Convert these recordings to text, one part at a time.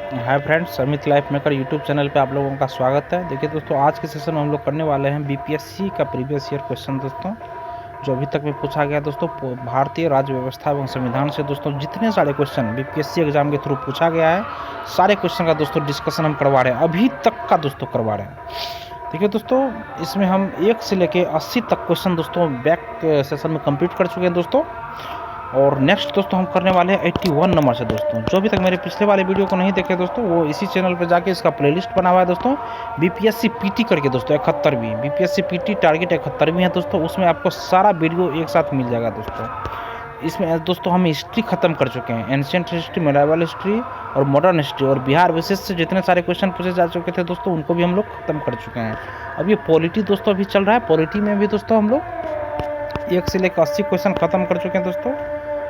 Hi friends, Amit life maker YouTube channel पे आप लोगों का स्वागत है। देखिए दोस्तों, आज के सेशन में हम लोग करने वाले हैं बीपीएससी का प्रीवियस ईयर क्वेश्चन दोस्तों, जो अभी तक में पूछा गया दोस्तों। भारतीय राज्य व्यवस्था एवं संविधान से दोस्तों जितने सारे क्वेश्चन बीपीएससी एग्जाम के थ्रू पूछा गया है, सारे क्वेश्चन का दोस्तों डिस्कशन हम करवा रहे हैं, अभी तक का दोस्तों करवा रहे हैं। देखिए दोस्तों, इसमें हम 1 से लेके 80 तक क्वेश्चन दोस्तों बैक सेशन में कंप्लीट कर चुके हैं दोस्तों। और नेक्स्ट दोस्तों हम करने वाले हैं 81 नंबर से दोस्तों। जो अभी तक मेरे पिछले वाले वीडियो को नहीं देखे दोस्तों, वो इसी चैनल पर जाके इसका प्लेलिस्ट बना हुआ है दोस्तों, बीपीएससी पीटी करके दोस्तों। 71वीं बीपीएससी पीटी टारगेट 71वीं है दोस्तों। उसमें आपको सारा वीडियो एक साथ मिल जाएगा दोस्तों। इसमें दोस्तों हम हिस्ट्री खत्म कर चुके हैं, एंशिएंट हिस्ट्री, मेडाइवल हिस्ट्री और मॉडर्न हिस्ट्री, और बिहार विशेष से जितने सारे क्वेश्चन पूछे जा चुके थे दोस्तों, उनको भी हम लोग खत्म कर चुके हैं। अब ये पॉलिटी दोस्तों अभी चल रहा है। पॉलिटी में भी दोस्तों हम लोग 1 से लेकर 80 क्वेश्चन खत्म कर चुके हैं दोस्तों।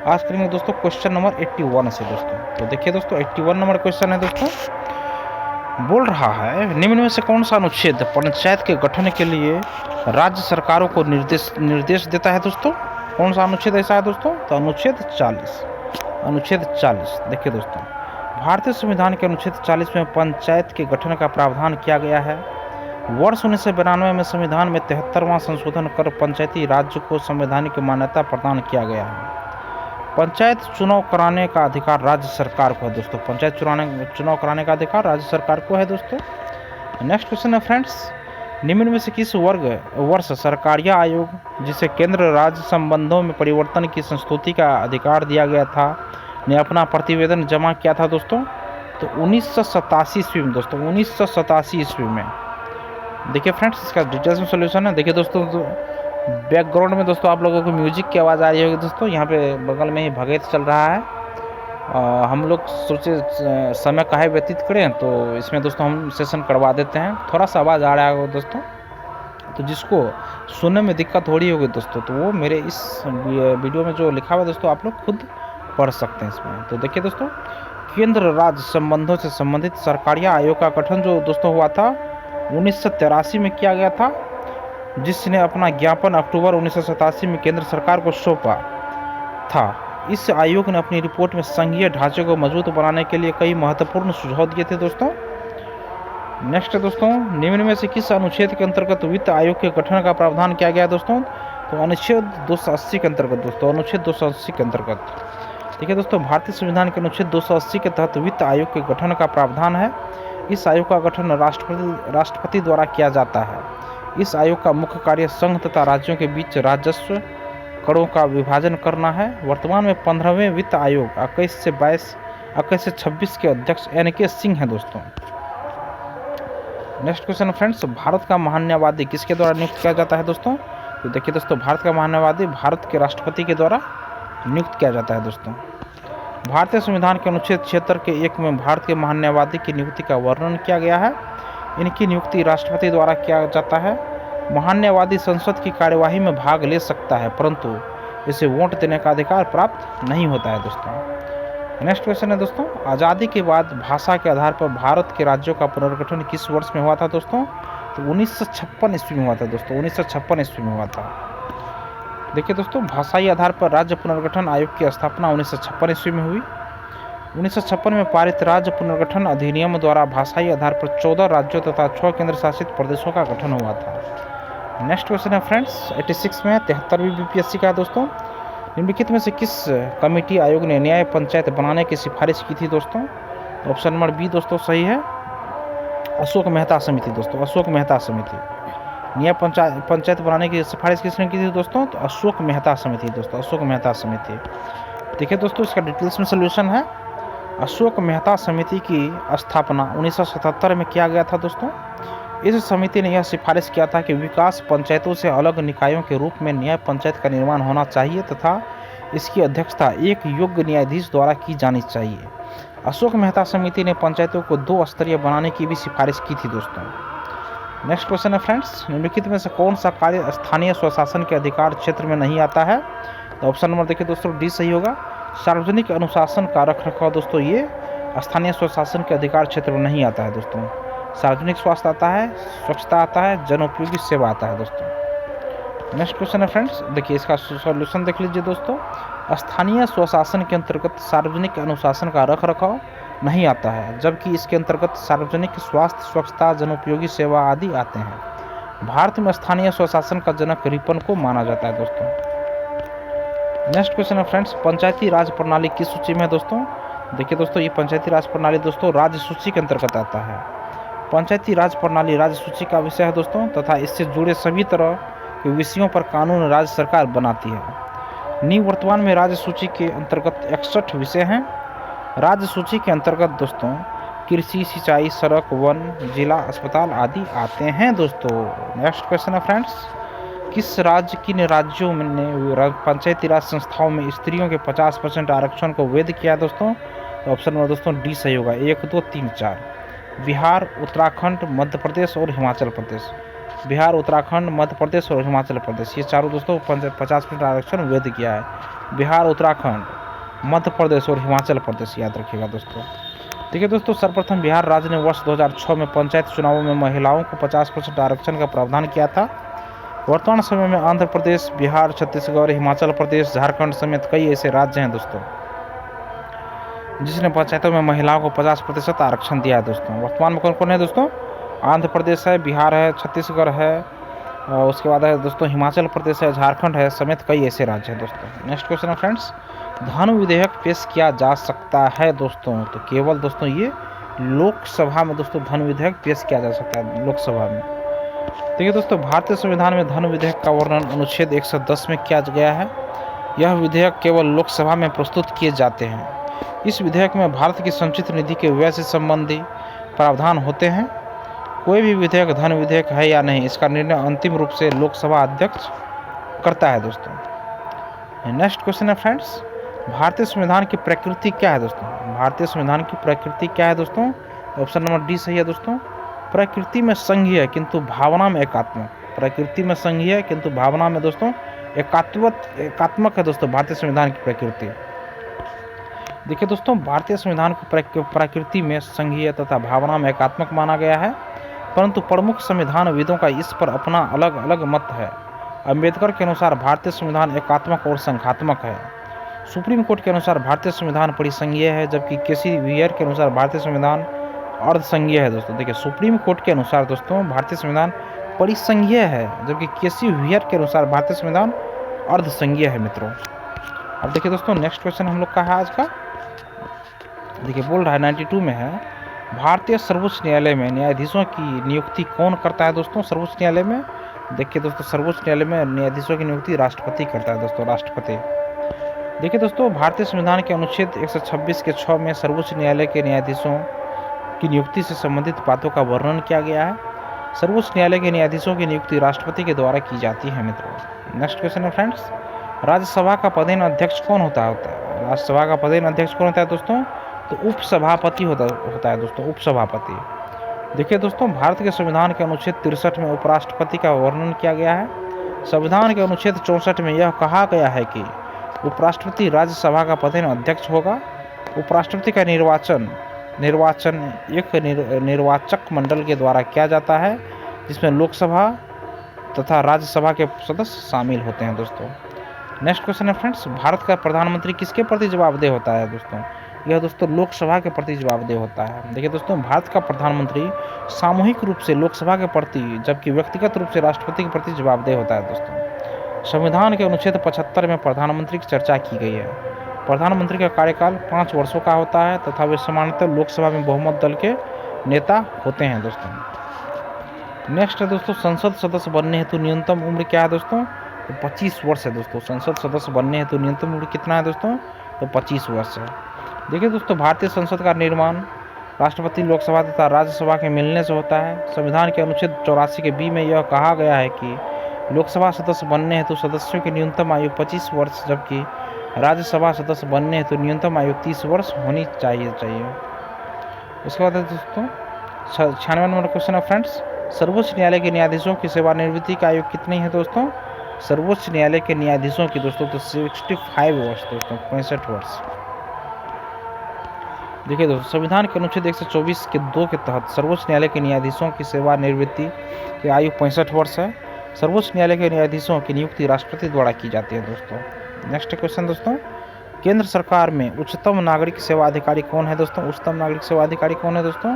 आज करेंगे दोस्तों क्वेश्चन नंबर 81 से दोस्तों। तो देखिए दोस्तों, 81 नंबर क्वेश्चन है दोस्तों। बोल रहा है, निम्न में से कौन सा अनुच्छेद पंचायत के गठन के लिए राज्य सरकारों को निर्देश देता है दोस्तों? कौन सा अनुच्छेद ऐसा है दोस्तों? तो अनुच्छेद 40। अनुच्छेद 40 देखिए दोस्तों, भारतीय संविधान के अनुच्छेद 40 में पंचायत के गठन का प्रावधान किया गया है। वर्ष 1992 में संविधान में 73वां संशोधन कर पंचायती राज्य को संवैधानिक मान्यता प्रदान किया गया है। पंचायत चुनाव कराने का अधिकार राज्य सरकार को है दोस्तों। पंचायत चुनाव कराने का अधिकार राज्य सरकार को है दोस्तों। नेक्स्ट क्वेश्चन है फ्रेंड्स, निम्न में से किस वर्ष सरकारिया आयोग, जिसे केंद्र राज्य संबंधों में परिवर्तन की संस्तुति का अधिकार दिया गया था, ने अपना प्रतिवेदन जमा किया था दोस्तों? तो 1987 ईस्वी में दोस्तों, 1987 ईस्वी में। देखिए फ्रेंड्स, इसका डिटेल्स में सोल्यूशन है। देखिए दोस्तों, बैकग्राउंड में दोस्तों आप लोगों को म्यूजिक की आवाज़ आ रही होगी दोस्तों। यहाँ पे बगल में ही भगत चल रहा है। हम लोग सोचे समय काहे व्यतीत करें, तो इसमें दोस्तों हम सेशन करवा देते हैं। थोड़ा सा आवाज़ आ रहा है दोस्तों, तो जिसको सुनने में दिक्कत हो रही होगी दोस्तों, तो वो मेरे इस वीडियो में जो लिखा हुआ है दोस्तों, आप लोग खुद पढ़ सकते हैं इसमें। तो देखिए दोस्तों, केंद्र राज्य संबंधों से संबंधित सरकारिया आयोग का गठन जो दोस्तों हुआ था 1983 में किया गया था, जिसने अपना ज्ञापन अक्टूबर 1987 में केंद्र सरकार को सौंपा था। इस आयोग ने अपनी रिपोर्ट में संघीय ढांचे को मजबूत बनाने के लिए कई महत्वपूर्ण सुझाव दिए थे दोस्तों। नेक्स्ट दोस्तों, निम्न में से किस अनुच्छेद के अंतर्गत वित्त आयोग के गठन का प्रावधान किया गया दोस्तों? तो अनुच्छेद 280 के अंतर्गत दोस्तों, अनुच्छेद 280 के अंतर्गत। देखिए दोस्तों, भारतीय संविधान के अनुच्छेद 280 के तहत वित्त आयोग के गठन का प्रावधान है। इस आयोग का गठन राष्ट्रपति द्वारा किया जाता है। इस आयोग का मुख्य कार्य संघ तथा राज्यों के बीच राजस्व करों का विभाजन करना है। वर्तमान में 15वें वित्त आयोग 21 से 26 के अध्यक्ष NK सिंह हैं दोस्तों। नेक्स्ट क्वेश्चन फ्रेंड्स, भारत का महान्यायवादी किसके द्वारा नियुक्त किया जाता है दोस्तों? तो देखिए दोस्तों, भारत का महान्यायवादी भारत के राष्ट्रपति के द्वारा नियुक्त किया जाता है दोस्तों। भारतीय संविधान के अनुच्छेद 76 के 1 में भारत के महान्यायवादी की नियुक्ति का वर्णन किया गया है। इनकी नियुक्ति राष्ट्रपति द्वारा किया जाता है। महान्यायवादी संसद की कार्यवाही में भाग ले सकता है, परंतु इसे वोट देने का अधिकार प्राप्त नहीं होता है दोस्तों। नेक्स्ट क्वेश्चन है दोस्तों, आज़ादी के बाद भाषा के आधार पर भारत के राज्यों का पुनर्गठन किस वर्ष में हुआ था दोस्तों? तो 1956 ईस्वी में हुआ था दोस्तों, 1956 ईस्वी में हुआ था। देखिए दोस्तों, भाषाई आधार पर राज्य पुनर्गठन आयोग की स्थापना 1956 ईस्वी में हुई। 1956 में पारित राज्य पुनर्गठन अधिनियम द्वारा भाषाई आधार पर 14 राज्यों तथा 6 केंद्र शासित प्रदेशों का गठन हुआ था। नेक्स्ट क्वेश्चन है फ्रेंड्स, 86 में 73वीं बीपीएससी का है दोस्तों। निम्नलिखित में से किस कमेटी आयोग ने न्याय पंचायत बनाने की सिफारिश की थी दोस्तों? ऑप्शन नंबर बी दोस्तों सही है, अशोक मेहता समिति दोस्तों, अशोक मेहता समिति। न्याय पंचायत बनाने की सिफारिश किसने की थी दोस्तों? तो अशोक मेहता समिति दोस्तों, अशोक मेहता समिति। देखिए दोस्तों, इसका डिटेल्स में सोल्यूशन है। अशोक मेहता समिति की स्थापना 1977 में किया गया था दोस्तों। इस समिति ने यह सिफारिश किया था कि विकास पंचायतों से अलग निकायों के रूप में न्याय पंचायत का निर्माण होना चाहिए तथा इसकी अध्यक्षता एक योग्य न्यायाधीश द्वारा की जानी चाहिए। अशोक मेहता समिति ने पंचायतों को 2 स्तरीय बनाने की भी सिफारिश की थी दोस्तों। नेक्स्ट क्वेश्चन है फ्रेंड्स, निम्नलिखित में से कौन सा कार्य स्थानीय स्वशासन के अधिकार क्षेत्र में नहीं आता है? तो ऑप्शन नंबर देखिए दोस्तों डी सही होगा, सार्वजनिक अनुशासन का रखरखाव दोस्तों, ये स्थानीय स्वशासन के अधिकार क्षेत्र में नहीं आता है दोस्तों। सार्वजनिक स्वास्थ्य आता है, स्वच्छता आता है, जन उपयोगी सेवा आता है दोस्तों। नेक्स्ट क्वेश्चन है फ्रेंड्स, देखिए इसका सॉल्यूशन देख लीजिए दोस्तों। स्थानीय स्वशासन के अंतर्गत सार्वजनिक अनुशासन का रखरखाव नहीं आता है, जबकि इसके अंतर्गत सार्वजनिक स्वास्थ्य, स्वच्छता, जनोपयोगी सेवा आदि आते हैं। भारत में स्थानीय स्वशासन का जनक रिपन को माना जाता है दोस्तों। नेक्स्ट क्वेश्चन है फ्रेंड्स, पंचायती राज प्रणाली किस सूची में है दोस्तों? देखिए दोस्तों, ये पंचायती राज प्रणाली दोस्तों राज्य सूची के अंतर्गत आता है। पंचायती राज प्रणाली राज्य सूची का विषय है दोस्तों, तथा इससे जुड़े सभी तरह के विषयों पर कानून राज्य सरकार बनाती है। निवर्तमान में राज्य सूची के अंतर्गत 61 विषय हैं। राज्य सूची के अंतर्गत दोस्तों कृषि, सिंचाई, सड़क, वन, जिला अस्पताल आदि आते हैं दोस्तों। नेक्स्ट क्वेश्चन है फ्रेंड्स, किस राज्य किन राज्यों ने पंचायती राज संस्थाओं में स्त्रियों के 50% आरक्षण को वैध किया है दोस्तों? तो ऑप्शन नंबर दोस्तों डी सही होगा, 1, 2, 3, 4। बिहार, उत्तराखंड, मध्य प्रदेश और हिमाचल प्रदेश। बिहार, उत्तराखंड, मध्य प्रदेश और हिमाचल प्रदेश, ये चारों दोस्तों 50% आरक्षण वैध किया है। बिहार, उत्तराखंड, मध्य प्रदेश और हिमाचल प्रदेश, याद रखिएगा दोस्तों। देखिए दोस्तों, सर्वप्रथम बिहार राज्य ने वर्ष 2006 में पंचायत चुनावों में महिलाओं को 50% आरक्षण का प्रावधान किया था। वर्तमान समय में आंध्र प्रदेश, बिहार, छत्तीसगढ़, हिमाचल प्रदेश, झारखंड समेत कई ऐसे राज्य हैं दोस्तों जिसने पंचायतों में महिलाओं को 50% आरक्षण दिया है दोस्तों। वर्तमान में कौन कौन है दोस्तों? आंध्र प्रदेश है, बिहार है, छत्तीसगढ़ है, और उसके बाद है दोस्तों हिमाचल प्रदेश है, झारखंड है, समेत कई ऐसे राज्य हैं दोस्तों। नेक्स्ट क्वेश्चन है फ्रेंड्स, धन विधेयक पेश किया जा सकता है दोस्तों? तो केवल दोस्तों ये लोकसभा में दोस्तों धन विधेयक पेश किया जा सकता है, लोकसभा में। देखिए दोस्तों, भारतीय संविधान में धन विधेयक का वर्णन अनुच्छेद 110 में किया गया है। यह विधेयक केवल लोकसभा में प्रस्तुत किए जाते हैं। इस विधेयक में भारत की संचित निधि के व्यय से संबंधी प्रावधान होते हैं। कोई भी विधेयक धन विधेयक है या नहीं, इसका निर्णय अंतिम रूप से लोकसभा अध्यक्ष करता है दोस्तों। नेक्स्ट क्वेश्चन है फ्रेंड्स, भारतीय संविधान की प्रकृति क्या है दोस्तों? भारतीय संविधान की प्रकृति क्या है दोस्तों? ऑप्शन नंबर डी सही है दोस्तों, प्रकृति में संघीय किंतु भावना में एकात्मक। प्रकृति में संघीय किंतु भावना में दोस्तों एकात्मक है दोस्तों भारतीय संविधान की प्रकृति। देखिए दोस्तों, भारतीय संविधान को प्रकृति में संघीय तथा भावना में एकात्मक माना गया है, परंतु प्रमुख संविधानविदों का इस पर अपना अलग अलग मत है। अंबेडकर के अनुसार भारतीय संविधान एकात्मक और संघात्मक है। सुप्रीम कोर्ट के अनुसार भारतीय संविधान परिसंघीय है, जबकि केसी वियर के अनुसार भारतीय संविधान अर्धसंघीय है दोस्तों। देखिए, सुप्रीम कोर्ट के अनुसार दोस्तों भारतीय संविधान परिसंघीय है, जबकि केसी वियर के अनुसार भारतीय संविधान अर्धसंघीय है मित्रों। अब देखिए दोस्तों, नेक्स्ट क्वेश्चन हम लोग का है आज का। देखिए, बोल रहा है 92 में है, भारतीय सर्वोच्च न्यायालय में न्यायाधीशों की नियुक्ति कौन करता है दोस्तों? सर्वोच्च न्यायालय में देखिए दोस्तों, सर्वोच्च न्यायालय में न्यायाधीशों की नियुक्ति राष्ट्रपति करता है दोस्तों, राष्ट्रपति। देखिए दोस्तों, भारतीय संविधान के अनुच्छेद 126 के 6 में सर्वोच्च न्यायालय के न्यायाधीशों की नियुक्ति से संबंधित बातों का वर्णन किया गया है। सर्वोच्च न्यायालय के न्यायाधीशों की नियुक्ति राष्ट्रपति के द्वारा की जाती है मित्रों। नेक्स्ट क्वेश्चन है फ्रेंड्स, राज्यसभा का पदेन अध्यक्ष कौन होता है? राज्यसभा का पदेन अध्यक्ष कौन होता है दोस्तों? तो उपसभापति होता है दोस्तों, उपसभापति। देखिए दोस्तों, भारत के संविधान के अनुच्छेद 63 में उपराष्ट्रपति का वर्णन किया गया है। संविधान के अनुच्छेद 64 में यह कहा गया है कि उपराष्ट्रपति राज्यसभा का पदेन अध्यक्ष होगा। उपराष्ट्रपति का निर्वाचन एक निर्वाचक मंडल के द्वारा किया जाता है, जिसमें लोकसभा तथा राज्यसभा के सदस्य शामिल होते हैं दोस्तों। नेक्स्ट क्वेश्चन है फ्रेंड्स, भारत का प्रधानमंत्री किसके प्रति जवाबदेह होता है दोस्तों? यह दोस्तों लोकसभा के प्रति जवाबदेह होता है। देखिए दोस्तों, भारत का प्रधानमंत्री सामूहिक रूप से लोकसभा के प्रति, जबकि व्यक्तिगत रूप से राष्ट्रपति के प्रति जवाबदेह होता है दोस्तों। संविधान के अनुच्छेद 75 में प्रधानमंत्री की चर्चा की गई है। प्रधानमंत्री का कार्यकाल 5 वर्षों का होता है तथा वे सामान्यतः लोकसभा में बहुमत दल के नेता होते हैं दोस्तों। नेक्स्ट है दोस्तों, संसद सदस्य बनने हेतु न्यूनतम उम्र क्या है दोस्तों? तो 25 वर्ष है दोस्तों। संसद सदस्य बनने हेतु न्यूनतम उम्र कितना है दोस्तों? तो 25 वर्ष है। देखिए दोस्तों, भारतीय संसद का निर्माण राष्ट्रपति, लोकसभा तथा राज्यसभा के मिलने से होता है। संविधान के अनुच्छेद 84 के बी में यह कहा गया है कि लोकसभा सदस्य बनने हेतु सदस्यों की न्यूनतम आयु 25 वर्ष, जबकि राज्यसभा सदस्य बनने हेतु न्यूनतम आयु 30 वर्ष होनी चाहिए। उसके बाद दोस्तों 96 नंबर क्वेश्चन है फ्रेंड्स, सर्वोच्च न्यायालय के न्यायाधीशों की सेवानिवृत्ति की आयु कितनी है दोस्तों? सर्वोच्च न्यायालय के न्यायाधीशों की दोस्तों तो 65 वर्ष दोस्तों, 65 वर्ष। देखिए दोस्तों, संविधान के अनुच्छेद 124 के 2 के तहत सर्वोच्च न्यायालय के न्यायाधीशों की सेवानिवृत्ति की आयु 65 वर्ष है। सर्वोच्च न्यायालय के न्यायाधीशों की नियुक्ति राष्ट्रपति द्वारा की जाती है दोस्तों। नेक्स्ट क्वेश्चन दोस्तों, केंद्र सरकार में उच्चतम नागरिक सेवा अधिकारी कौन है दोस्तों? उच्चतम नागरिक सेवा अधिकारी कौन है दोस्तों?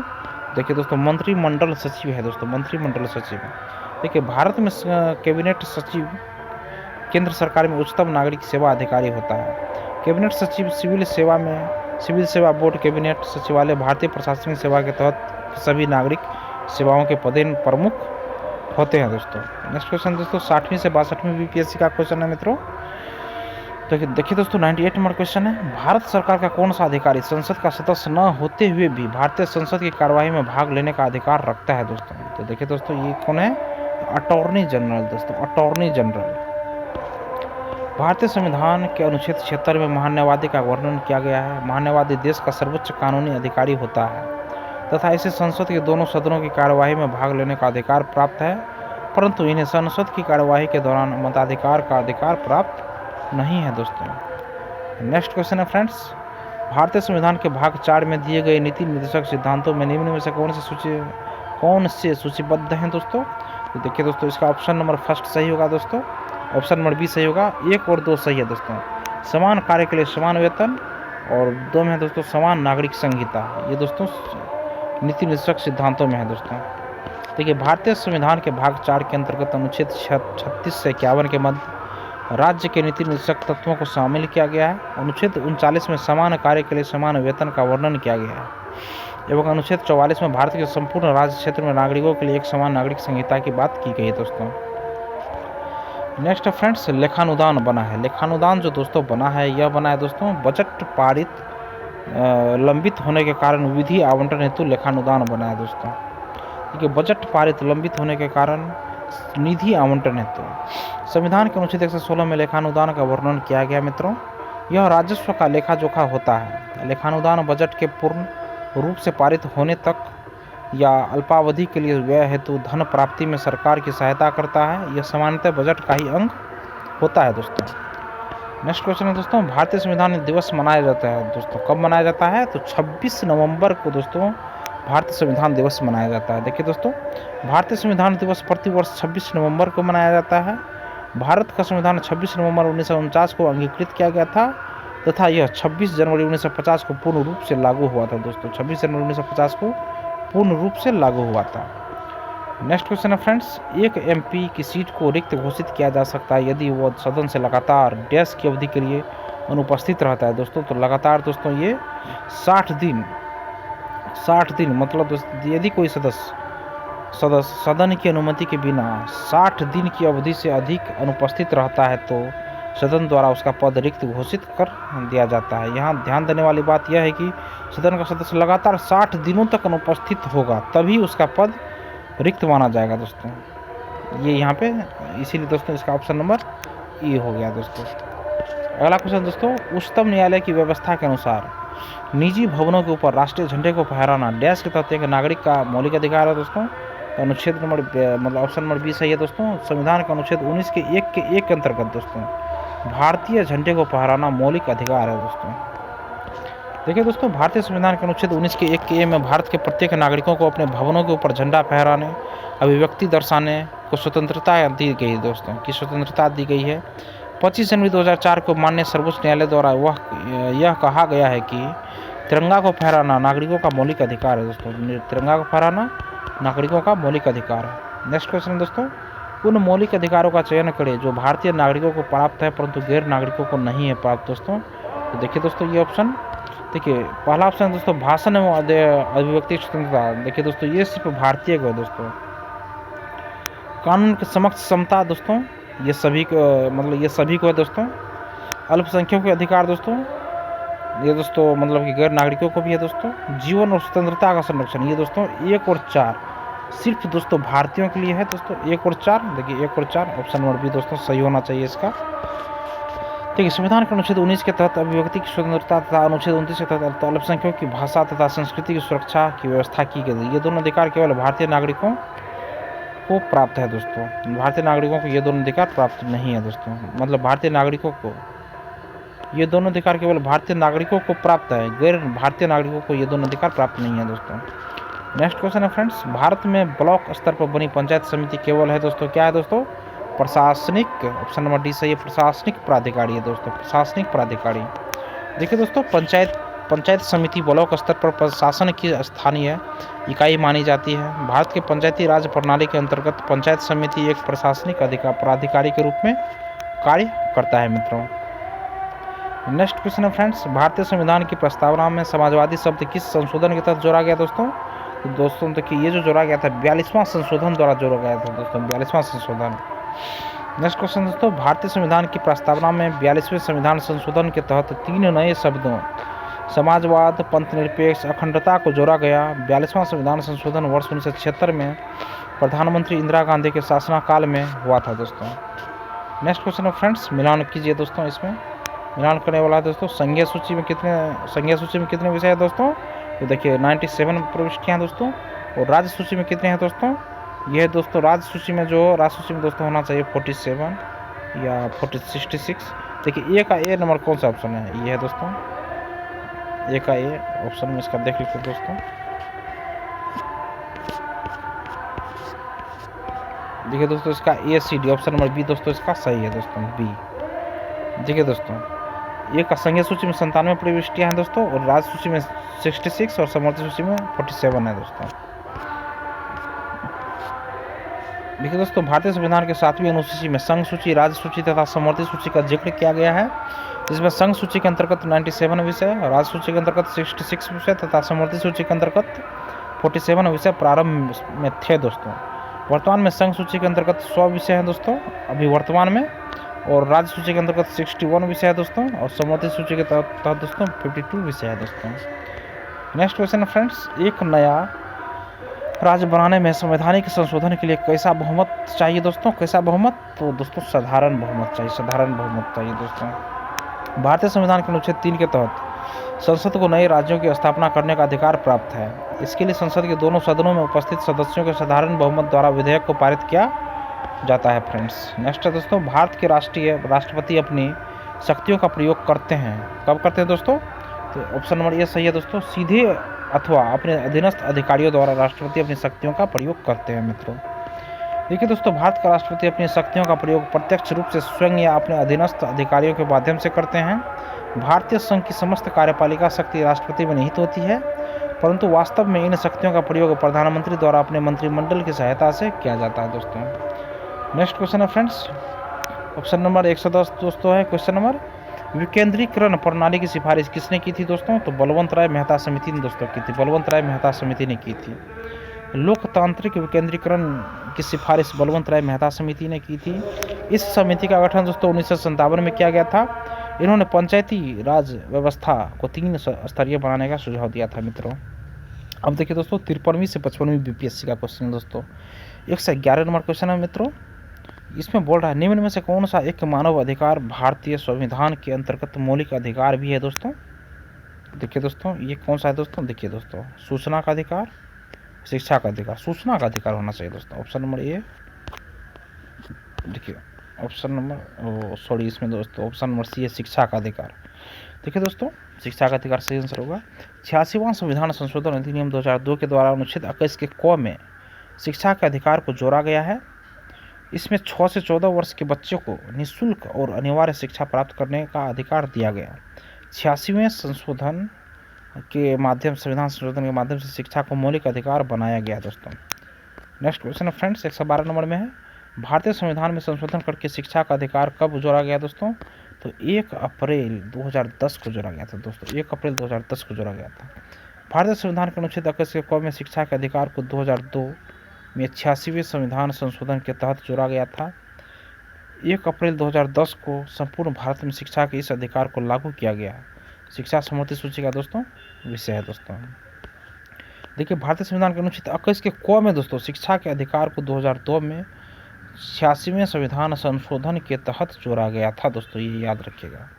देखिए दोस्तों, मंत्रिमंडल सचिव है दोस्तों, मंत्रिमंडल सचिव। देखिए, भारत में कैबिनेट सचिव केंद्र सरकार में उच्चतम नागरिक सेवा अधिकारी होता है। कैबिनेट सचिव सिविल सेवा बोर्ड कैबिनेट सचिवालय भारतीय प्रशासनिक सेवा के तहत सभी नागरिक सेवाओं के पदेन प्रमुख होते हैं दोस्तों। नेक्स्ट क्वेश्चन दोस्तों, 60वीं से 62वीं बीपीएससी का क्वेश्चन है मित्रों। तो देखिए दोस्तों, 98 नंबर क्वेश्चन है, भारत सरकार का कौन सा अधिकारी संसद का सदस्य न होते हुए भी भारतीय संसद की कार्यवाही में भाग लेने का अधिकार रखता है दोस्तों? तो देखिए दोस्तों, ये कौन है? अटॉर्नी जनरल दोस्तों, अटॉर्नी जनरल। भारतीय संविधान के अनुच्छेद 76 में महान्यायवादी का वर्णन किया गया है। महान्यायवादी देश का सर्वोच्च कानूनी अधिकारी होता है तथा इसे संसद के दोनों सदनों की कार्यवाही में भाग लेने का अधिकार प्राप्त है, परंतु इन्हें संसद की कार्यवाही के दौरान मताधिकार का अधिकार प्राप्त नहीं है दोस्तों। नेक्स्ट क्वेश्चन है फ्रेंड्स, भारतीय संविधान के भाग 4 में दिए गए नीति निर्देशक सिद्धांतों में निम्न में से कौन से सूचीबद्ध हैं दोस्तों? तो देखिए दोस्तों, इसका ऑप्शन नंबर फर्स्ट सही होगा दोस्तों, ऑप्शन नंबर बी सही होगा, 1 और 2 सही है दोस्तों। समान कार्य के लिए समान वेतन, और 2 में है दोस्तों समान नागरिक संहिता। ये दोस्तों नीति निर्देशक सिद्धांतों में है दोस्तों। देखिए, भारतीय संविधान के भाग 4 के अंतर्गत अनुच्छेद 36 से 51 के मध्य राज्य के नीति निर्देशक तत्वों को शामिल किया गया है। अनुच्छेद 39 में समान कार्य के लिए समान वेतन का वर्णन किया गया है एवं अनुच्छेद 44 में भारत के संपूर्ण राज्य क्षेत्र में नागरिकों के लिए एक समान नागरिक संहिता की बात की गई है दोस्तों। नेक्स्ट फ्रेंड्स, लेखानुदान बना है। लेखानुदान जो दोस्तों बना है, यह बना है दोस्तों बजट पारित लंबित होने के कारण विधि आवंटन हेतु लेखानुदान बना है दोस्तों। देखिए, बजट पारित लंबित होने के कारण निधि आवंटन हेतु संविधान के अनुच्छेद 116 में लेखानुदान का वर्णन किया गया मित्रों। यह राजस्व का लेखा जोखा होता है। लेखानुदान बजट के पूर्ण रूप से पारित होने तक या अल्पावधि के लिए व्यय हेतु धन प्राप्ति में सरकार की सहायता करता है। यह सामान्यतः बजट का ही अंग होता है दोस्तों। नेक्स्ट क्वेश्चन है दोस्तों, भारतीय संविधान दिवस मनाया जाता है दोस्तों, कब मनाया जाता है? तो 26 नवंबर को दोस्तों भारतीय संविधान दिवस मनाया जाता है। देखिए दोस्तों, भारतीय संविधान दिवस प्रतिवर्ष 26 नवंबर को मनाया जाता है। भारत का संविधान 26 नवंबर 1949 को अंगीकृत किया गया था तथा यह 26 जनवरी 1950 को पूर्ण रूप से लागू हुआ था दोस्तों। 26 जनवरी 1950 को पूर्ण रूप से लागू हुआ था। नेक्स्ट क्वेश्चन है फ्रेंड्स, एक एमपी की सीट को रिक्त घोषित किया जा सकता है यदि वह सदन से लगातार डैश की अवधि के लिए अनुपस्थित रहता है दोस्तों। तो लगातार दोस्तों ये 60 दिन मतलब दोस्तों, यदि कोई सदस्य सदन की अनुमति के बिना 60 दिन की अवधि से अधिक अनुपस्थित रहता है तो सदन द्वारा उसका पद रिक्त घोषित कर दिया जाता है। यहाँ ध्यान देने वाली बात यह है कि सदन का सदस्य लगातार 60 दिनों तक अनुपस्थित होगा तभी उसका पद रिक्त माना जाएगा दोस्तों। ये यहाँ पे इसीलिए दोस्तों इसका ऑप्शन नंबर ई हो गया दोस्तों। अगला क्वेश्चन दोस्तों, उच्चतम न्यायालय की व्यवस्था के अनुसार निजी भवनों के ऊपर राष्ट्रीय झंडे को फहराना डैश के तहत एक नागरिक का मौलिक अधिकार है दोस्तों। अनुच्छेद नंबर मतलब ऑप्शन नंबर 20 सही है दोस्तों। संविधान के अनुच्छेद 19 के 1 के 1 के अंतर्गत दोस्तों भारतीय झंडे को फहराना मौलिक अधिकार है दोस्तों। देखिए दोस्तों, भारतीय संविधान के अनुच्छेद 19 के 1 के ए में भारत के प्रत्येक नागरिकों को अपने भवनों के ऊपर झंडा फहराने, अभिव्यक्ति दर्शाने को स्वतंत्रता दी गई दोस्तों की स्वतंत्रता दी गई है। 25 जनवरी 2004 को माननीय सर्वोच्च न्यायालय द्वारा यह कहा गया है कि तिरंगा को फहराना नागरिकों का मौलिक अधिकार है दोस्तों। तिरंगा को फहराना नागरिकों का मौलिक अधिकार है। नेक्स्ट क्वेश्चन दोस्तों, उन मौलिक अधिकारों का चयन करें जो भारतीय नागरिकों को प्राप्त है परंतु गैर नागरिकों को नहीं है प्राप्त दोस्तों। तो देखिए दोस्तों, ये ऑप्शन देखिए, पहला ऑप्शन दोस्तों भाषण एवं अभिव्यक्ति स्वतंत्रता। देखिए दोस्तों, ये सिर्फ भारतीय को है दोस्तों। कानून के समक्ष समता दोस्तों, ये सभी को मतलब ये सभी को है दोस्तों। अल्पसंख्यकों के अधिकार दोस्तों, ये दोस्तों मतलब कि गैर नागरिकों को भी है दोस्तों। जीवन और स्वतंत्रता का संरक्षण, ये दोस्तों 1 और 4 सिर्फ दोस्तों भारतीयों के लिए है दोस्तों। 1 और 4 देखिए 1 और 4 ऑप्शन नंबर बी दोस्तों सही होना चाहिए इसका। ठीक है, संविधान के अनुच्छेद 19 के तहत अभिव्यक्ति की स्वतंत्रता तथा अनुच्छेद 29 के तहत अल्पसंख्यकों की भाषा तथा संस्कृति की सुरक्षा की व्यवस्था की गई। ये दोनों अधिकार केवल भारतीय नागरिकों को प्राप्त है दोस्तों। भारतीय नागरिकों को ये दोनों अधिकार प्राप्त नहीं है दोस्तों। मतलब भारतीय नागरिकों को ये दोनों अधिकार केवल भारतीय नागरिकों को प्राप्त है, गैर भारतीय नागरिकों को ये दोनों अधिकार प्राप्त नहीं है दोस्तों। नेक्स्ट क्वेश्चन है फ्रेंड्स, भारत में ब्लॉक स्तर पर बनी पंचायत समिति केवल है दोस्तों, क्या है दोस्तों? प्रशासनिक। ऑप्शन नंबर डी सही है, प्रशासनिक प्राधिकारी है दोस्तों, प्रशासनिक प्राधिकारी। देखिए दोस्तों, पंचायत समिति ब्लॉक स्तर पर प्रशासन की स्थानीय इकाई मानी जाती है। भारत के पंचायती राज प्रणाली के अंतर्गत पंचायत समिति एक प्रशासनिक प्राधिकारी के रूप में कार्य करता है मित्रों। नेक्स्ट क्वेश्चन है फ्रेंड्स, भारतीय संविधान की प्रस्तावना में समाजवादी शब्द किस संशोधन के तहत जोड़ा गया दोस्तों? तो दोस्तों देखिए, ये जो जोड़ा गया था 42वां संशोधन द्वारा जोड़ा गया था दोस्तों, 42वां संशोधन। नेक्स्ट क्वेश्चन दोस्तों, भारतीय संविधान की प्रस्तावना में 42वें संविधान संशोधन के तहत 3 नए शब्दों समाजवाद, पंथनिरपेक्ष, अखंडता को जोड़ा गया। 42वां संविधान संशोधन वर्ष 1976 में प्रधानमंत्री इंदिरा गांधी के शासनकाल में हुआ था दोस्तों। नेक्स्ट क्वेश्चन है फ्रेंड्स, मिलान कीजिए दोस्तों। इसमें मिलान करने वाला है दोस्तों, संघीय सूची में कितने विषय है दोस्तों? तो देखिए 97 प्रविष्टियाँ हैं दोस्तों। और राज्य सूची में कितने हैं दोस्तों? ये है दोस्तों, राज्य सूची में दोस्तों होना चाहिए 47 या 66। देखिए ए का ए नंबर कौन सा ऑप्शन है? ये है दोस्तों, ए का ए ऑप्शन में इसका देख लीजिए दोस्तों। देखिए दोस्तों, इसका ACD ऑप्शन नंबर बी दोस्तों इसका सही है दोस्तों, बी। देखिए दोस्तों, ये का संघीय सूची में 97 प्रविष्टियाँ हैं दोस्तों, और राज्य सूची में 66 और समवर्ती सूची में 47 है दोस्तों। देखिए दोस्तों, भारतीय संविधान के 7वीं अनुसूची में संघ सूची, राज्य सूची तथा समवर्ती सूची का जिक्र किया गया है। जिसमें संघ सूची के अंतर्गत 97 विषय, राज्य सूची के अंतर्गत 66 विषय तथा समवर्ती सूची के अंतर्गत 47 विषय प्रारंभ में थे दोस्तों। वर्तमान में संघ सूची के अंतर्गत 100 विषय हैं दोस्तों अभी वर्तमान में, और राज्य सूची के अंतर्गत 61 विषय है दोस्तों, और समवर्ती सूची के तहत दोस्तों 52 विषय है दोस्तों। नेक्स्ट क्वेश्चन है फ्रेंड्स, एक नया राज्य बनाने में संवैधानिक संशोधन के लिए कैसा बहुमत चाहिए दोस्तों? कैसा बहुमत? तो दोस्तों साधारण बहुमत चाहिए दोस्तों। भारतीय संविधान के अनुच्छेद 3 के तहत संसद को नए राज्यों की स्थापना करने का अधिकार प्राप्त है। इसके लिए संसद के दोनों सदनों में उपस्थित सदस्यों के साधारण बहुमत द्वारा विधेयक को पारित किया जाता है फ्रेंड्स। नेक्स्ट है दोस्तों, भारत के राष्ट्रपति अपनी शक्तियों का प्रयोग करते हैं। कब करते हैं दोस्तों? तो ऑप्शन नंबर ए सही है दोस्तों, सीधे अथवा अपने अधीनस्थ अधिकारियों द्वारा राष्ट्रपति अपनी शक्तियों का प्रयोग करते हैं मित्रों। देखिए दोस्तों, भारत का राष्ट्रपति अपनी शक्तियों का प्रयोग प्रत्यक्ष रूप से स्वयं या अपने अधीनस्थ अधिकारियों के माध्यम से करते हैं। भारतीय संघ की समस्त कार्यपालिका शक्ति राष्ट्रपति में निहित होती है, परंतु वास्तव में इन शक्तियों का प्रयोग प्रधानमंत्री द्वारा अपने मंत्रिमंडल की सहायता से किया जाता है दोस्तों। नेक्स्ट क्वेश्चन है फ्रेंड्स, ऑप्शन नंबर 110 दोस्तों है क्वेश्चन नंबर, विकेंद्रीकरण प्रणाली की सिफारिश किसने की थी दोस्तों? तो बलवंत राय मेहता समिति ने दोस्तों की थी, बलवंत राय मेहता समिति ने की थी। लोकतांत्रिक विकेंद्रीकरण की सिफारिश बलवंत राय मेहता समिति ने की थी। इस समिति का गठन दोस्तों 1957 में किया गया था। इन्होंने पंचायती राज व्यवस्था को 3 स्तरीय बनाने का सुझाव दिया था मित्रों। अब देखिए दोस्तों, 53वीं से 55वीं BPSC का क्वेश्चन दोस्तों 111 नंबर क्वेश्चन है मित्रों। इसमें बोल रहा है, निम्न में से कौन सा एक मानव अधिकार भारतीय संविधान के अंतर्गत मौलिक अधिकार भी है दोस्तों? देखिए दोस्तों, ये कौन सा है दोस्तों? देखिए दोस्तों, सूचना का अधिकार, शिक्षा का अधिकार, सूचना का अधिकार होना चाहिए दोस्तों, ऑप्शन नंबर ए। देखिए ऑप्शन नंबर सॉरी इसमें दोस्तों ऑप्शन नंबर सी है, शिक्षा का अधिकार। देखिए दोस्तों, शिक्षा का अधिकार सही आंसर होगा। 86वां संविधान संशोधन अधिनियम 2002 के द्वारा अनुच्छेद 21 के क में शिक्षा के अधिकार को जोड़ा गया है। इसमें 6 से 14 वर्ष के बच्चों को निःशुल्क और अनिवार्य शिक्षा प्राप्त करने का अधिकार दिया गया। 86वें संशोधन के माध्यम संविधान संशोधन के माध्यम से शिक्षा को मौलिक अधिकार बनाया गया दोस्तों। नेक्स्ट क्वेश्चन है फ्रेंड्स, 112 नंबर में है, भारतीय संविधान में संशोधन करके शिक्षा का अधिकार कब जोड़ा गया दोस्तों? तो 1 अप्रैल 2010 को जोड़ा गया था दोस्तों, 1 अप्रैल 2010 को जोड़ा गया था। भारतीय संविधान के अनुच्छेद 21 के क में शिक्षा के अधिकार को 2002 में 86वें संविधान संशोधन के तहत जोड़ा गया था। 1 अप्रैल 2010 को संपूर्ण भारत में शिक्षा के इस अधिकार को लागू किया गया। शिक्षा समवर्ती सूची का दोस्तों विषय है दोस्तों। देखिए, भारतीय संविधान के अनुच्छेद 21 के क में दोस्तों शिक्षा के अधिकार को 2002 में 86वें संविधान संशोधन के तहत जोड़ा गया था दोस्तों, ये याद रखिएगा।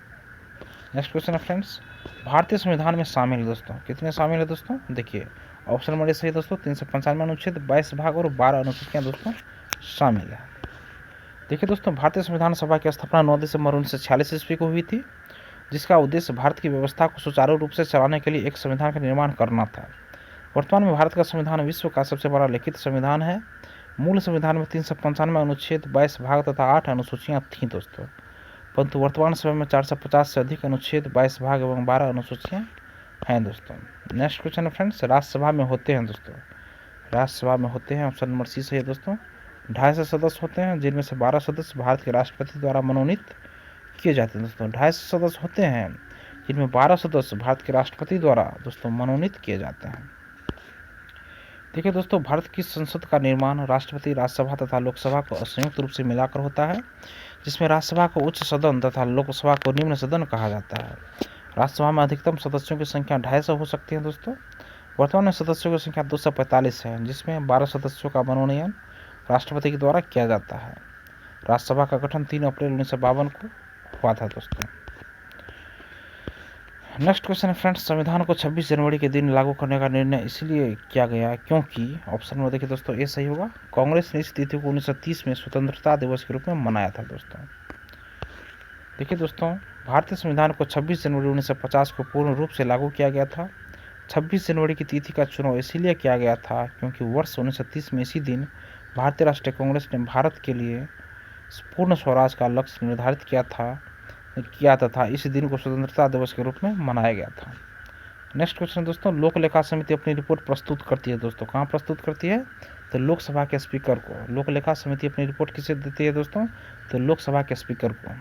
नेक्स्ट क्वेश्चन है फ्रेंड्स, भारतीय संविधान में शामिल है दोस्तों, कितने शामिल है दोस्तों? देखिए ऑप्शन नंबर सही दोस्तों, 395 अनुच्छेद, 22 भाग और 12 अनुसूचियाँ दोस्तों शामिल है। देखिए दोस्तों, भारतीय संविधान सभा की स्थापना 9 दिसंबर 1946 ईस्वी को हुई थी, जिसका उद्देश्य भारत की व्यवस्था को सुचारू रूप से चलाने के लिए एक संविधान का निर्माण करना था। वर्तमान में भारत का संविधान विश्व का सबसे बड़ा लिखित संविधान है। मूल संविधान में 395 अनुच्छेद, 22 भाग तथा 8 अनुसूचियाँ थीं दोस्तों। परंतु वर्तमान समय में 450 से अधिक अनुच्छेद, 22 भाग एवं 12 अनुसूचियाँ हैं दोस्तों। नेक्स्ट क्वेश्चन है फ्रेंड्स, राज्यसभा में होते हैं दोस्तों, राज्यसभा में होते हैं, ऑप्शन नंबर सी सही है दोस्तों। 250 सदस्य होते हैं, जिनमें से 12 सदस्य भारत के राष्ट्रपति द्वारा मनोनीत किए जाते हैं दोस्तों। 250 सदस्य होते हैं, जिनमें 12 सदस्य भारत के राष्ट्रपति द्वारा दोस्तों मनोनीत किए जाते हैं। देखिए दोस्तों, भारत की संसद का निर्माण राष्ट्रपति, राज्यसभा तथा लोकसभा को संयुक्त रूप से मिलाकर होता है, जिसमें राज्यसभा को उच्च सदन तथा लोकसभा को निम्न सदन कहा जाता है। राज्यसभा में अधिकतम सदस्यों की संख्या 250 हो सकती है दोस्तों। वर्तमान में सदस्यों की संख्या 245 है, जिसमें 12 सदस्यों का मनोनयन राष्ट्रपति के द्वारा किया जाता है। राज्यसभा का गठन 3 अप्रैल 1952 को हुआ था दोस्तों। नेक्स्ट क्वेश्चन है फ्रेंड्स, संविधान को 26 जनवरी के दिन लागू करने का निर्णय इसलिए किया गया क्योंकि, ऑप्शन में देखिए दोस्तों ये सही होगा, कांग्रेस ने इस तिथि को 1930 में स्वतंत्रता दिवस के रूप में मनाया था दोस्तों। देखिए दोस्तों, भारतीय संविधान को 26 जनवरी 1950 को पूर्ण रूप से लागू किया गया था। 26 जनवरी की तिथि का चुनाव इसीलिए किया गया था क्योंकि वर्ष 1930 में इसी दिन भारतीय राष्ट्रीय कांग्रेस ने भारत के लिए पूर्ण स्वराज का लक्ष्य निर्धारित किया तथा इस दिन को स्वतंत्रता दिवस के रूप में मनाया गया था। नेक्स्ट क्वेश्चन दोस्तों, लोक लेखा समिति अपनी रिपोर्ट प्रस्तुत करती है दोस्तों, कहाँ प्रस्तुत करती है, तो लोकसभा के स्पीकर को। लोक लेखा समिति अपनी रिपोर्ट किसे देती है दोस्तों, तो लोकसभा के स्पीकर को।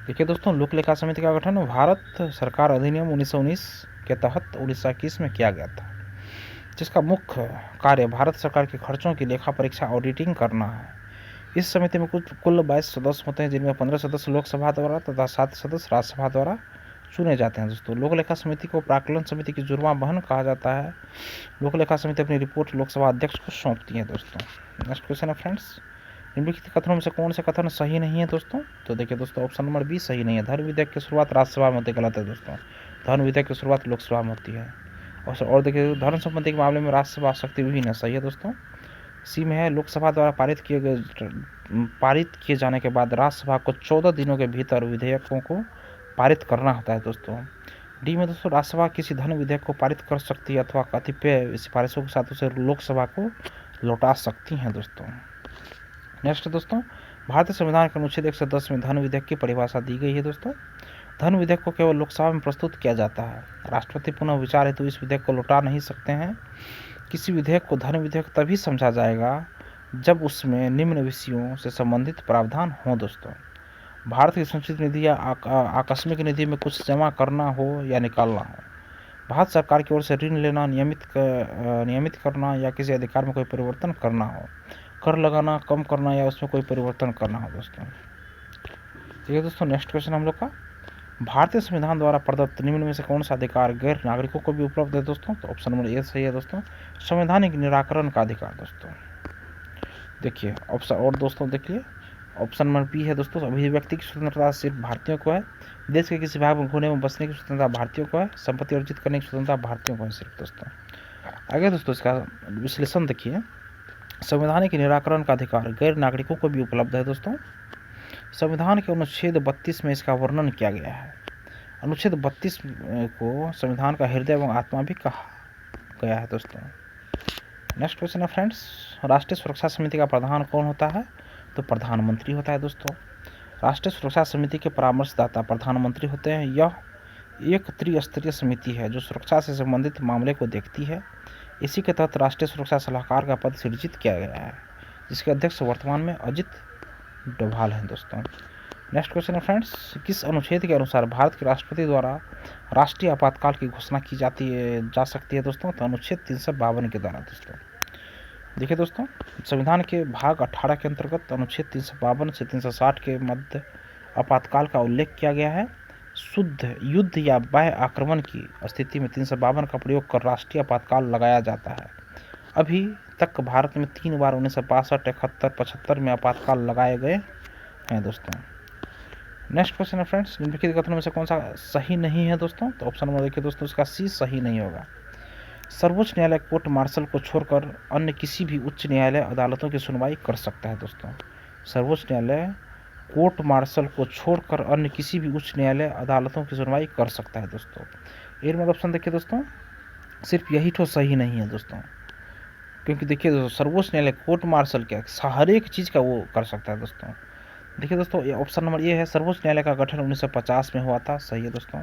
देखिए दोस्तों, लोक लेखा समिति का गठन भारत सरकार अधिनियम 1919 के तहत 1921 में किया गया था, जिसका मुख्य कार्य भारत सरकार के खर्चों की लेखा परीक्षा ऑडिटिंग करना है। इस समिति में कुल 22 सदस्य होते हैं, जिनमें 15 सदस्य लोकसभा द्वारा तथा 7 सदस्य राज्यसभा द्वारा चुने जाते हैं दोस्तों। लोक लेखा समिति को प्राक्कलन समिति की जुर्मा बहन कहा जाता है। लोक लेखा समिति अपनी रिपोर्ट लोकसभा अध्यक्ष को सौंपती है दोस्तों। नेक्स्ट क्वेश्चन है फ्रेंड्स, निम्नलिखित कथनों में से कौन से कथन सही नहीं है दोस्तों, तो देखिए दोस्तों ऑप्शन नंबर बी सही नहीं है। धर्म विधेयक की शुरुआत राज्यसभा में होती है, गलत है दोस्तों। धर्म विधेयक की शुरुआत लोकसभा में होती है। और देखिए धर्म संबंधी के मामले में राज्यसभा शक्ति विहीन है, सही है दोस्तों। सी में है, लोकसभा द्वारा पारित किए जाने के बाद राज्यसभा को 14 दिनों के भीतर विधेयकों को पारित करना होता है दोस्तों। डी में दोस्तों, राज्यसभा किसी धन विधेयक को पारित कर सकती है अथवा कतिपय सिफारिशों के साथ उसे लोकसभा को लौटा सकती हैं दोस्तों। नेक्स्ट दोस्तों, भारतीय संविधान के अनुच्छेद 110 में धन विधेयक की परिभाषा दी गई है दोस्तों। धन विधेयक को केवल लोकसभा में प्रस्तुत किया जाता है। राष्ट्रपति पुनः विचार हेतु इस विधेयक को लौटा नहीं सकते हैं। किसी विधेयक को धन विधेयक तभी समझा जाएगा जब उसमें निम्न विषयों से संबंधित प्रावधान हो दोस्तों। भारत की संचित निधि या आकस्मिक निधि में कुछ जमा करना हो या निकालना हो, भारत सरकार की ओर से ऋण लेना, नियमित करना या किसी अधिकार में कोई परिवर्तन करना हो, कर लगाना, कम करना या उसमें कोई परिवर्तन करना हो दोस्तों। ठीक है दोस्तों, नेक्स्ट क्वेश्चन हम लोग का, भारतीय संविधान द्वारा प्रदत्त निम्न में से कौन सा अधिकार गैर नागरिकों को भी उपलब्ध है दोस्तों, तो ऑप्शन नंबर ए सही है दोस्तों, संवैधानिक निराकरण का अधिकार दोस्तों। देखिए ऑप्शन, और दोस्तों देखिए ऑप्शन नंबर बी है दोस्तों, अभिव्यक्ति की स्वतंत्रता सिर्फ भारतीयों को है, देश के किसी भाग में घूमने में बसने की स्वतंत्रता भारतीयों को है, संपत्ति अर्जित करने की स्वतंत्रता भारतीयों को है सिर्फ दोस्तों। आगे दोस्तों इसका विश्लेषण देखिए, संवैधानिक निराकरण का अधिकार गैर नागरिकों को भी उपलब्ध है दोस्तों। संविधान के अनुच्छेद 32 में इसका वर्णन किया गया है। अनुच्छेद 32 को संविधान का हृदय एवं आत्मा भी कहा गया है दोस्तों। नेक्स्ट क्वेश्चन है फ्रेंड्स, राष्ट्रीय सुरक्षा समिति का प्रधान कौन होता है, तो प्रधानमंत्री होता है दोस्तों। राष्ट्रीय सुरक्षा समिति के परामर्शदाता प्रधानमंत्री होते हैं। यह एक त्रिस्तरीय समिति है जो सुरक्षा से संबंधित मामले को देखती है। इसी के तहत राष्ट्रीय सुरक्षा सलाहकार का पद सृजित किया गया है, जिसके अध्यक्ष वर्तमान में अजित डोभाल हैं दोस्तों। नेक्स्ट क्वेश्चन है फ्रेंड्स, किस अनुच्छेद के अनुसार भारत के राष्ट्रपति द्वारा राष्ट्रीय आपातकाल की घोषणा की जा सकती है दोस्तों, तो अनुच्छेद 352 के द्वारा दोस्तों। देखिए दोस्तों, संविधान के भाग 18 के अंतर्गत अनुच्छेद 352 से 360 के मध्य आपातकाल का उल्लेख किया गया है। शुद्ध युद्ध या बाह्य आक्रमण की स्थिति में 352 का प्रयोग कर राष्ट्रीय आपातकाल लगाया जाता है। अभी तक भारत में 3 बार 1962, 71, 75 में आपातकाल लगाए गए हैं दोस्तों। नेक्स्ट क्वेश्चन है फ्रेंड्स, निम्नलिखित कथनों में से कौन सा सही नहीं है दोस्तों, तो ऑप्शन नंबर देखिए दोस्तों, इसका सी सही नहीं होगा। सर्वोच्च न्यायालय कोर्ट मार्शल को छोड़कर अन्य किसी भी उच्च न्यायालय अदालतों की सुनवाई कर सकता है दोस्तों। सर्वोच्च न्यायालय कोर्ट मार्शल को छोड़कर अन्य किसी भी उच्च न्यायालय अदालतों की सुनवाई कर सकता है दोस्तों। ए नंबर ऑप्शन देखिए दोस्तों, सिर्फ यही तो सही नहीं है दोस्तों, क्योंकि देखिए दोस्तों सर्वोच्च न्यायालय कोर्ट मार्शल क्या हर एक चीज़ का वो कर सकता है दोस्तों। देखिए दोस्तों, ये ऑप्शन नंबर ए है, सर्वोच्च न्यायालय का गठन 1950 में हुआ था। सही है दोस्तों।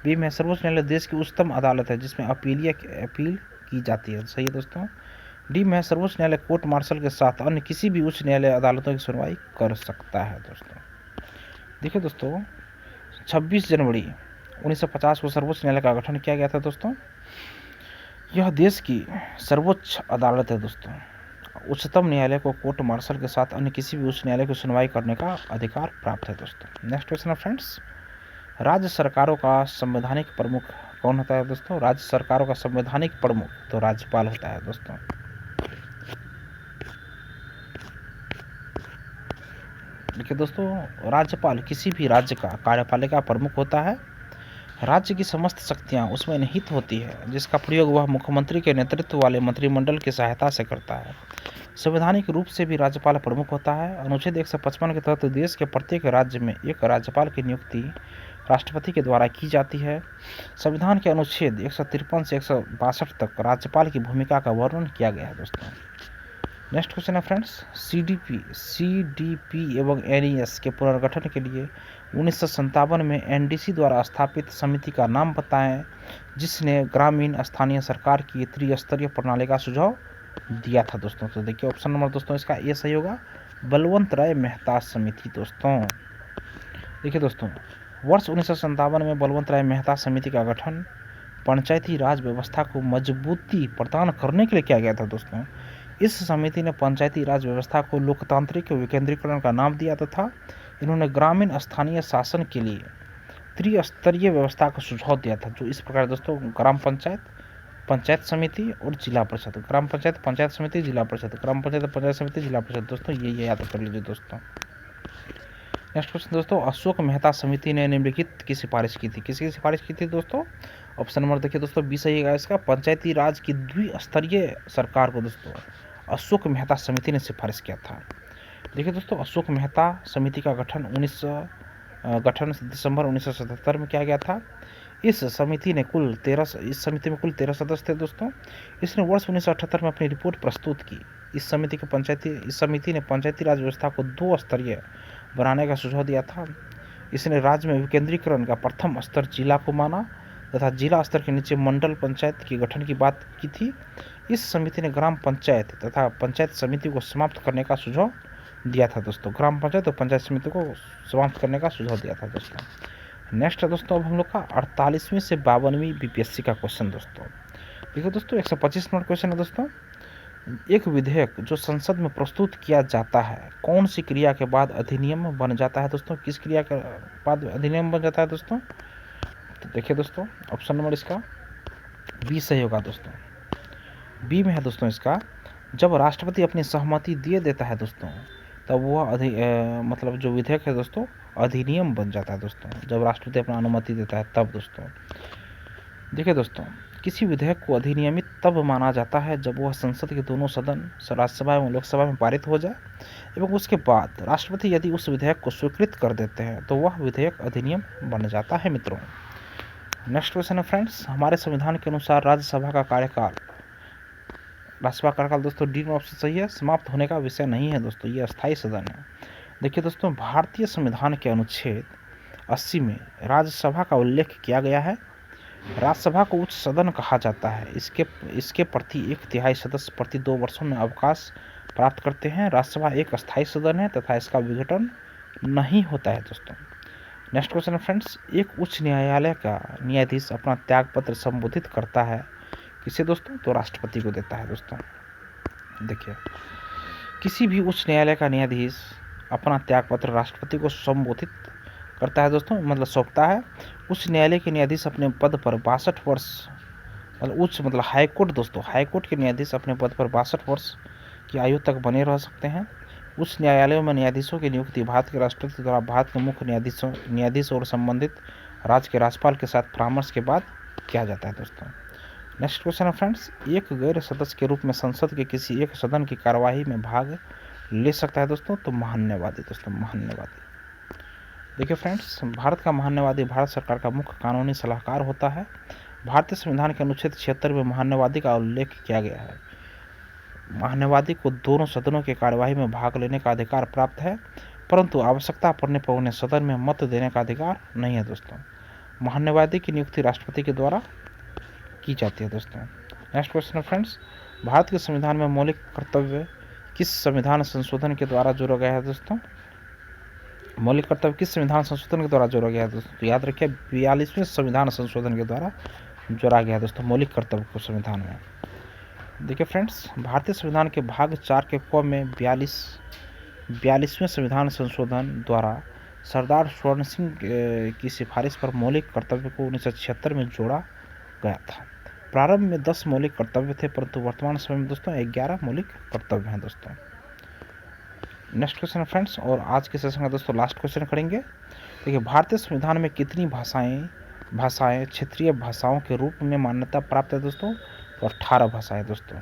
बी में सर्वोच्च न्यायालय देश की उच्चतम अदालत है जिसमें अपील की जाती है। सही है दोस्तों। डी में सर्वोच्च न्यायालय कोर्ट मार्शल के साथ अन्य किसी भी उच्च न्यायालय अदालतों की सुनवाई कर सकता है दोस्तों। देखिए दोस्तों, 26 जनवरी 1950 को सर्वोच्च न्यायालय का गठन किया गया था दोस्तों। यह देश की सर्वोच्च अदालत है दोस्तों। उच्चतम न्यायालय को कोर्ट मार्शल के साथ अन्य किसी भी उच्च न्यायालय की सुनवाई करने का अधिकार प्राप्त है दोस्तों। नेक्स्ट क्वेश्चन है फ्रेंड्स, राज्य सरकारों का संवैधानिक प्रमुख कौन होता है दोस्तों? राज्य सरकारों का संवैधानिक प्रमुख तो राज्यपाल होता है दोस्तों। देखिए दोस्तों, राज्यपाल किसी भी राज्य का कार्यपालिका प्रमुख होता है। राज्य की समस्त शक्तियां उसमें निहित होती है, जिसका प्रयोग वह मुख्यमंत्री के नेतृत्व वाले मंत्रिमंडल की सहायता से करता है। संवैधानिक रूप से भी राज्यपाल प्रमुख होता है। अनुच्छेद 155 के तहत देश के प्रत्येक राज्य में एक राज्यपाल की नियुक्ति राष्ट्रपति के द्वारा की जाती है। संविधान के अनुच्छेद 153 से 162 तक राज्यपाल की भूमिका का वर्णन किया गया है दोस्तों। नेक्स्ट क्वेश्चन है फ्रेंड्स, सीडीपी एवं एनईएस के पुनर्गठन के लिए 1957 में एनडीसी द्वारा स्थापित समिति का नाम बताएं जिसने ग्रामीण स्थानीय सरकार की त्रिस्तरीय प्रणाली का सुझाव दिया था दोस्तों। तो देखिए ऑप्शन नंबर दोस्तों इसका ए सही होगा, बलवंत राय मेहता समिति दोस्तों। देखिए दोस्तों, वर्ष 1957 में बलवंत राय मेहता समिति का गठन पंचायती राज व्यवस्था को मजबूती प्रदान करने के लिए किया गया था दोस्तों। इस समिति ने पंचायती राज व्यवस्था को लोकतांत्रिक विकेंद्रीकरण का नाम दिया तथा इन्होंने ग्रामीण स्थानीय शासन के लिए त्रिस्तरीय व्यवस्था का सुझाव दिया था, जो इस प्रकार दोस्तों ग्राम पंचायत, पंचायत समिति और जिला परिषद। ग्राम पंचायत, पंचायत समिति, जिला परिषद, ग्राम पंचायत, पंचायत समिति, जिला परिषद दोस्तों, ये याद कर लीजिए दोस्तों। नेक्स्ट क्वेश्चन दोस्तों, अशोक मेहता समिति ने निम्नलिखित की सिफारिश की थी। किसकी सिफारिश की थी दोस्तों? ऑप्शन नंबर देखिए दोस्तों बी सही है इसका, पंचायती राज की द्विस्तरीय सरकार को दोस्तों अशोक मेहता समिति ने सिफारिश किया था। देखिए दोस्तों, अशोक मेहता समिति का गठन दिसंबर 1977 में किया गया था। इस समिति में कुल 13 सदस्य थे दोस्तों। इसने वर्ष 1978 में अपनी रिपोर्ट प्रस्तुत की। इस समिति ने पंचायती राज व्यवस्था को 2 स्तरीय बनाने का सुझाव दिया था। इसने राज्य में विकेंद्रीकरण का प्रथम स्तर जिला को माना तथा जिला स्तर के नीचे मंडल पंचायत के गठन की बात की थी। इस समिति ने ग्राम पंचायत तथा पंचायत समिति को समाप्त करने का सुझाव दिया था दोस्तों। ग्राम पंचायत और पंचायत समिति को समाप्त करने का सुझाव दिया था दोस्तों। नेक्स्ट है दोस्तों अब हम लोग का 48वीं से 52वीं बीपीएससी का क्वेश्चन दोस्तों। देखो दोस्तों 125 नंबर क्वेश्चन है दोस्तों, एक विधेयक जो संसद में प्रस्तुत किया जाता है कौन सी क्रिया के बाद अधिनियम बन जाता है दोस्तों? किस क्रिया के बाद अधिनियम बन जाता है दोस्तों? तो देखिए दोस्तों, ऑप्शन नंबर इसका बी सही होगा दोस्तों। बी में है दोस्तों इसका, जब राष्ट्रपति अपनी सहमति दे देता है दोस्तों तब वह मतलब जो विधेयक है दोस्तों अधिनियम बन जाता है दोस्तों, जब राष्ट्रपति अपना अनुमति देता है तब दोस्तों। देखिए दोस्तों, किसी विधेयक को अधिनियमित तब माना जाता है जब वह संसद के दोनों सदन राज्यसभा एवं लोकसभा में पारित हो जाए एवं उसके बाद राष्ट्रपति यदि उस विधेयक को स्वीकृत कर देते हैं तो वह विधेयक अधिनियम बन जाता है मित्रों। नेक्स्ट क्वेश्चन है फ्रेंड्स, हमारे संविधान के अनुसार राज्यसभा का कार्यकाल दोस्तों डी ऑप्शन सही है, समाप्त होने का विषय नहीं है दोस्तों, ये अस्थायी सदन है। देखिए दोस्तों, भारतीय संविधान के अनुच्छेद 80 में राज्यसभा का उल्लेख किया गया है। राज्यसभा को उच्च सदन कहा जाता है। इसके प्रति 1/3 सदस्य प्रति 2 वर्षों में अवकाश प्राप्त करते हैं। राज्यसभा एक अस्थायी सदन है तथा इसका विघटन नहीं होता है दोस्तों। नेक्स्ट क्वेश्चन है फ्रेंड्स, एक उच्च न्यायालय का न्यायाधीश अपना त्यागपत्र संबोधित करता है किसे दोस्तों? तो राष्ट्रपति को देता है दोस्तों। देखिए, किसी भी उच्च न्यायालय का न्यायाधीश अपना त्यागपत्र राष्ट्रपति को संबोधित करता है दोस्तों, मतलब सौंपता है। उच्च न्यायालय के न्यायाधीश अपने पद पर 62 वर्ष मतलब हाईकोर्ट दोस्तों, हाईकोर्ट के न्यायाधीश अपने पद पर 62 वर्ष की आयु तक बने रह सकते हैं। उच्च न्यायालयों में न्यायाधीशों की नियुक्ति भारत के राष्ट्रपति द्वारा भारत के मुख्य न्यायाधीश और संबंधित राज्य के राज्यपाल के साथ परामर्श के बाद किया जाता है दोस्तों। नेक्स्ट क्वेश्चन है फ्रेंड्स, एक गैर सदस्य के रूप में संसद के किसी एक सदन की कार्यवाही में भाग ले सकता है दोस्तों? तो महान्यवादी दोस्तों, महान्यवादी। देखिए फ्रेंड्स, भारत का महान्यवादी भारत सरकार का मुख्य कानूनी सलाहकार होता है। भारतीय संविधान के अनुच्छेद 76 में महान्यवादी का उल्लेख किया गया है। महान्यवादी को दोनों सदनों की कार्यवाही में भाग लेने का अधिकार प्राप्त है, परंतु आवश्यकता पड़ने पर उन्हें सदन में मत देने का अधिकार नहीं है दोस्तों। महान्यायवादी की नियुक्ति राष्ट्रपति के द्वारा की जाती है दोस्तों। नेक्स्ट क्वेश्चन है फ्रेंड्स, भारत के संविधान में मौलिक कर्तव्य किस संविधान संशोधन के द्वारा जोड़ा गया है दोस्तों? मौलिक कर्तव्य किस संविधान संशोधन के द्वारा जोड़ा गया है दोस्तों? तो याद रखिए 42वें संविधान संशोधन के द्वारा जोड़ा गया है दोस्तों मौलिक कर्तव्य को संविधान में। देखिए फ्रेंड्स, भारतीय संविधान के भाग 4 के क में 42वें संविधान संशोधन द्वारा सरदार स्वर्ण सिंह की सिफारिश पर मौलिक कर्तव्य को 1976 में जोड़ा गया था। प्रारंभ में 10 मौलिक कर्तव्य थे, परंतु वर्तमान समय में दोस्तों 11 मौलिक कर्तव्य हैं दोस्तों। नेक्स्ट क्वेश्चन है फ्रेंड्स, और आज के सेशन का दोस्तों लास्ट क्वेश्चन करेंगे। देखिए, भारतीय संविधान में कितनी भाषाएं क्षेत्रीय भाषाओं के रूप में मान्यता प्राप्त है दोस्तों? तो 18 भाषाएं दोस्तों।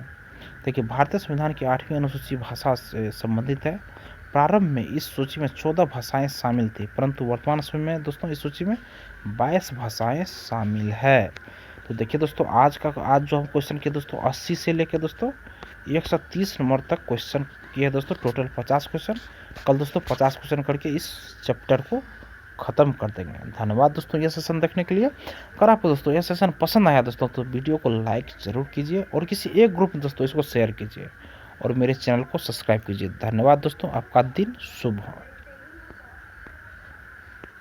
देखिए, भारतीय संविधान की 8वीं अनुसूची भाषा से संबंधित है। प्रारंभ में इस सूची में 14 भाषाएं शामिल थी, परंतु वर्तमान समय में दोस्तों इस सूची में 22 भाषाएं शामिल है। तो देखिए दोस्तों, आज जो हम क्वेश्चन किए दोस्तों 80 से लेकर दोस्तों 130 नंबर तक क्वेश्चन किए दोस्तों, टोटल 50 क्वेश्चन। कल दोस्तों 50 क्वेश्चन करके इस चैप्टर को खत्म कर देंगे। धन्यवाद दोस्तों यह सेशन देखने के लिए। अगर आपको दोस्तों यह सेशन पसंद आया दोस्तों तो वीडियो को लाइक जरूर कीजिए और किसी एक ग्रुप में दोस्तों इसको शेयर कीजिए और मेरे चैनल को सब्सक्राइब कीजिए। धन्यवाद दोस्तों, आपका दिन शुभ हो।